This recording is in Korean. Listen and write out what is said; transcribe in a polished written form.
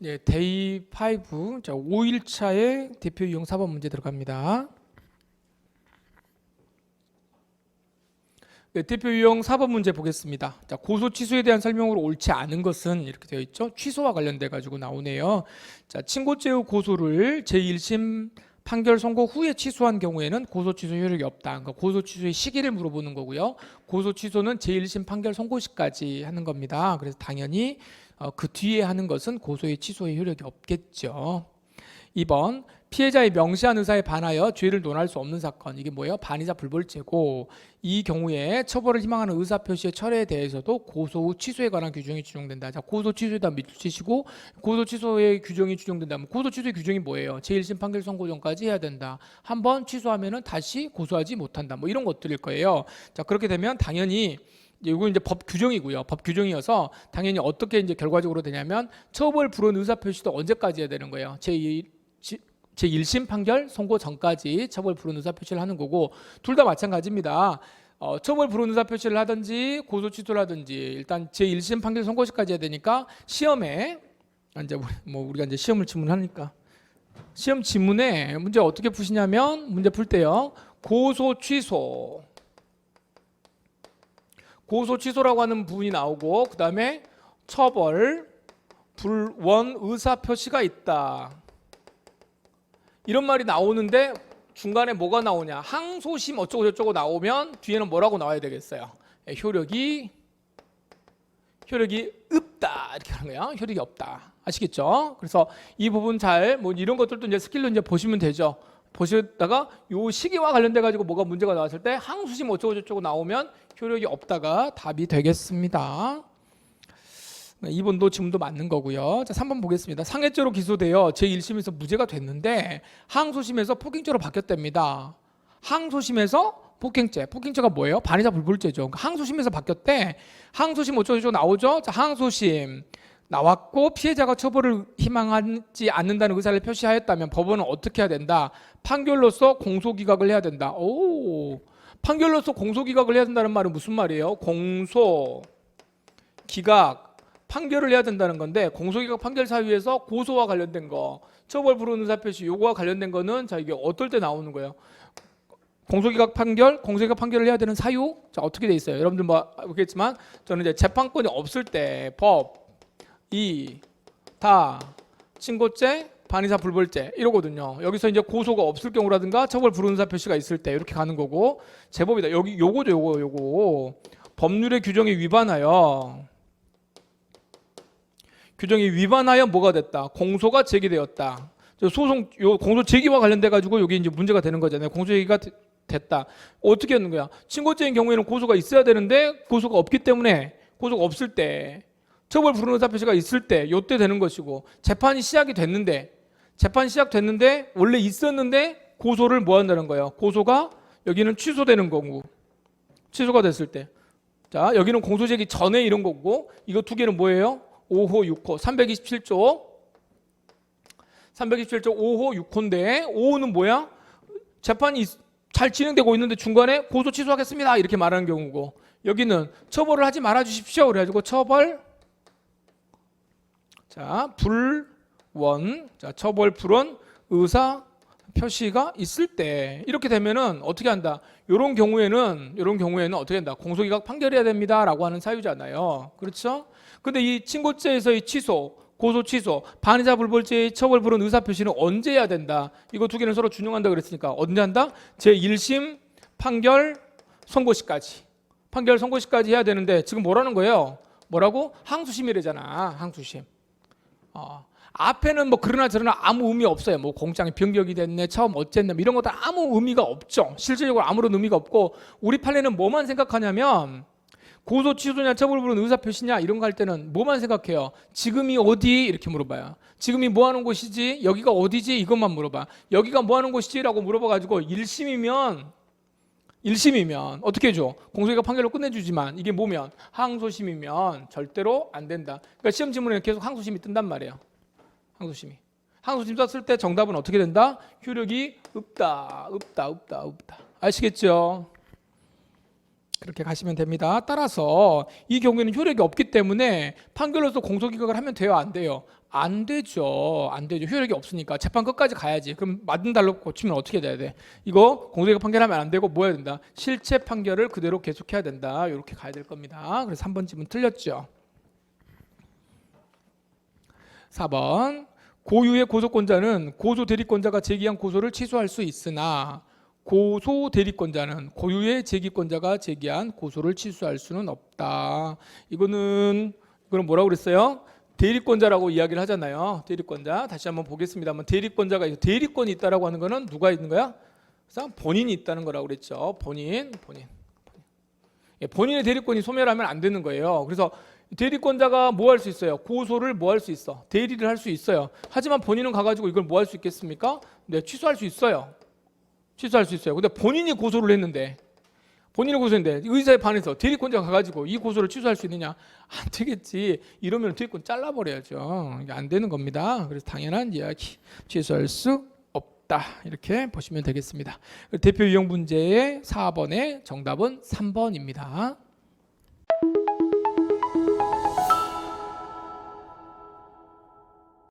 네, 데이 5, 자, 5일차의 대표 유형 4번 문제 들어갑니다. 네, 대표 유형 4번 문제 보겠습니다. 자, 고소 취소에 대한 설명으로 옳지 않은 것은 이렇게 되어 있죠. 취소와 관련돼 가지고 나오네요. 자, 친고죄의 고소를 제1심 판결 선고 후에 취소한 경우에는 고소 취소 효력이 없다. 그러니까 고소 취소의 시기를 물어보는 거고요. 고소 취소는 제1심 판결 선고 시까지 하는 겁니다. 그래서 당연히 그 뒤에 하는 것은 고소의 취소의 효력이 없겠죠. 2번 피해자의 명시한 의사에 반하여 죄를 논할 수 없는 사건, 이게 뭐예요? 반의사 불벌죄고, 이 경우에 처벌을 희망하는 의사표시의 철회에 대해서도 고소 후 취소에 관한 규정이 준용된다. 자, 고소 취소에다 밑줄 치시고, 고소 취소의 규정이 준용된다면 고소 취소의 규정이 뭐예요? 제1심 판결 선고 전까지 해야 된다. 한번 취소하면은 다시 고소하지 못한다. 뭐 이런 것들일 거예요. 자, 그렇게 되면 당연히 이건 이제 법 규정이고요. 법 규정이어서 당연히 어떻게 이제 결과적으로 되냐면 처벌 불원 의사 표시도 언제까지 해야 되는 거예요? 제1심 판결 선고 전까지 처벌 불원 의사 표시를 하는 거고, 둘 다 마찬가지입니다. 처벌 불원 의사 표시를 하든지 고소 취소를 하든지 일단 제1심 판결 선고시까지 해야 되니까 시험에 이제 뭐 우리가 이제 시험을 지문하니까 시험 지문에 문제 어떻게 푸시냐면 문제 풀 때요. 고소 취소라고 하는 부분이 나오고, 그 다음에 처벌 불원 의사 표시가 있다, 이런 말이 나오는데 중간에 뭐가 나오냐? 항소심 어쩌고 저쩌고 나오면 뒤에는 뭐라고 나와야 되겠어요? 효력이 없다, 이렇게 하는 거예요. 효력이 없다. 아시겠죠? 그래서 이 부분 잘 뭐 이런 것들도 이제 스킬로 이제 보시면 되죠. 보시다가 요 시기와 관련돼 가지고 뭐가 문제가 나왔을 때 항소심 어쩌고 저쩌고 나오면 효력이 없다가 답이 되겠습니다. 2번도 지금도 맞는 거고요. 자, 3번 보겠습니다. 상해죄로 기소되어 제1심에서 무죄가 됐는데 항소심에서 폭행죄로 바뀌었답니다. 항소심에서 폭행죄가 뭐예요? 반의사 불벌죄죠. 그러니까 항소심에서 바뀌었대. 항소심 어쩌고저쩌고 나오죠. 자, 항소심 나왔고 피해자가 처벌을 희망하지 않는다는 의사를 표시하였다면 법원은 어떻게 해야 된다? 판결로서 공소기각을 해야 된다. 오, 판결로서 공소기각을 해야 된다는 말은 무슨 말이에요? 공소기각 판결을 해야 된다는 건데, 공소기각 판결 사유에서 고소와 관련된 거, 처벌 불원 의사 표시 요거와 관련된 거는 자, 이게 어떨 때 나오는 거예요? 공소기각 판결을 해야 되는 사유? 자, 어떻게 돼 있어요? 여러분들 뭐 알겠지만 저는 이제 재판권이 없을 때 법이 다 친고죄, 반의사 불벌죄 이러거든요. 여기서 이제 고소가 없을 경우라든가 처벌 불원 의사 표시가 있을 때 이렇게 가는 거고, 제법이다. 여기 요거죠, 요거. 법률의 규정에 위반하여 뭐가 됐다? 공소가 제기되었다. 공소 제기와 관련돼 가지고 여기 이제 문제가 되는 거잖아요. 공소 제기가 됐다. 어떻게 하는 거야? 친고죄인 경우에는 고소가 있어야 되는데 고소가 없기 때문에, 고소가 없을 때, 처벌 불원 의사 표시가 있을 때 요때 되는 것이고, 재판이 시작됐는데 원래 있었는데 고소를 뭐 한다는 거예요? 고소가 여기는 취소되는 거고, 취소가 됐을 때. 자, 여기는 공소 제기 전에 이런 거고, 이거 두 개는 뭐예요? 5호, 6호, 327조 5호, 6호인데 5호는 뭐야? 재판이 잘 진행되고 있는데 중간에 고소 취소하겠습니다 이렇게 말하는 경우고, 여기는 처벌을 하지 말아 주십시오 그래가지고 처벌 불원 의사 표시가 있을 때, 이렇게 되면은 어떻게 한다? 이런 경우에는 어떻게 한다? 공소기각 판결해야 됩니다라고 하는 사유잖아요. 그렇죠? 근데 이 친고죄에서의 취소, 고소 취소, 반의사 불벌죄의 처벌 불원 의사 표시는 언제 해야 된다? 이거 두 개는 서로 준용한다 그랬으니까 언제 한다? 제1심 판결 선고시까지 해야 되는데 지금 뭐라는 거예요? 뭐라고? 항소심이래잖아. 항소심. 앞에는 뭐 그러나 저러나 아무 의미 없어요. 뭐 공장이 변경이 됐네, 처음 어쨌네, 이런 것들 아무 의미가 없죠. 실질적으로 아무런 의미가 없고, 우리 판례는 뭐만 생각하냐면 고소 취소냐 처벌 불원 의사 표시냐 이런 거 할 때는 뭐만 생각해요? 지금이 어디? 이렇게 물어봐요. 지금이 뭐 하는 곳이지? 여기가 어디지? 이것만 물어봐. 여기가 뭐 하는 곳이지?라고 물어봐가지고 1심이면 어떻게 해줘? 공소기각 판결로 끝내주지만 이게 뭐면 항소심이면 절대로 안 된다. 그러니까 시험 지문에 계속 항소심이 뜬단 말이에요. 항소심 떴을 때 정답은 어떻게 된다? 효력이 없다. 아시겠죠? 그렇게 가시면 됩니다. 따라서 이 경우에는 효력이 없기 때문에 판결로서 공소기각을 하면 돼요, 안 돼요? 안 되죠. 안 되죠. 효력이 없으니까 재판 끝까지 가야지. 그럼 맞은 달로 고치면 어떻게 돼야 돼? 이거 공소기각 판결하면 안 되고 뭐 해야 된다? 실체 판결을 그대로 계속해야 된다. 이렇게 가야 될 겁니다. 그래서 3번 질문 틀렸죠. 4번 고유의 고소권자는 고소 대리권자가 제기한 고소를 취소할 수 있으나 고소 대리권자는 고유의 제기권자가 제기한 고소를 취소할 수는 없다. 이거는 뭐라고 그랬어요? 대리권자라고 이야기를 하잖아요. 대리권자. 다시 한번 보겠습니다만 대리권자가 대리권이 있다라고 하는 거는 누가 있는 거야? 그래서 본인이 있다는 거라고 그랬죠. 본인. 예, 본인의 대리권이 소멸하면 안 되는 거예요. 그래서 대리권자가 뭐 할 수 있어요? 고소를 뭐 할 수 있어? 대리를 할 수 있어요. 하지만 본인은 가가지고 이걸 뭐 할 수 있겠습니까? 네, 취소할 수 있어요. 취소할 수 있어요. 근데 본인이 고소를 했는데 의사에 반해서 대리권자가 가가지고 이 고소를 취소할 수 있느냐? 안 되겠지. 이러면 대리권 잘라버려야죠. 이게 안 되는 겁니다. 그래서 당연한 이야기. 취소할 수 없다. 이렇게 보시면 되겠습니다. 대표 유형 문제의 4번의 정답은 3번입니다.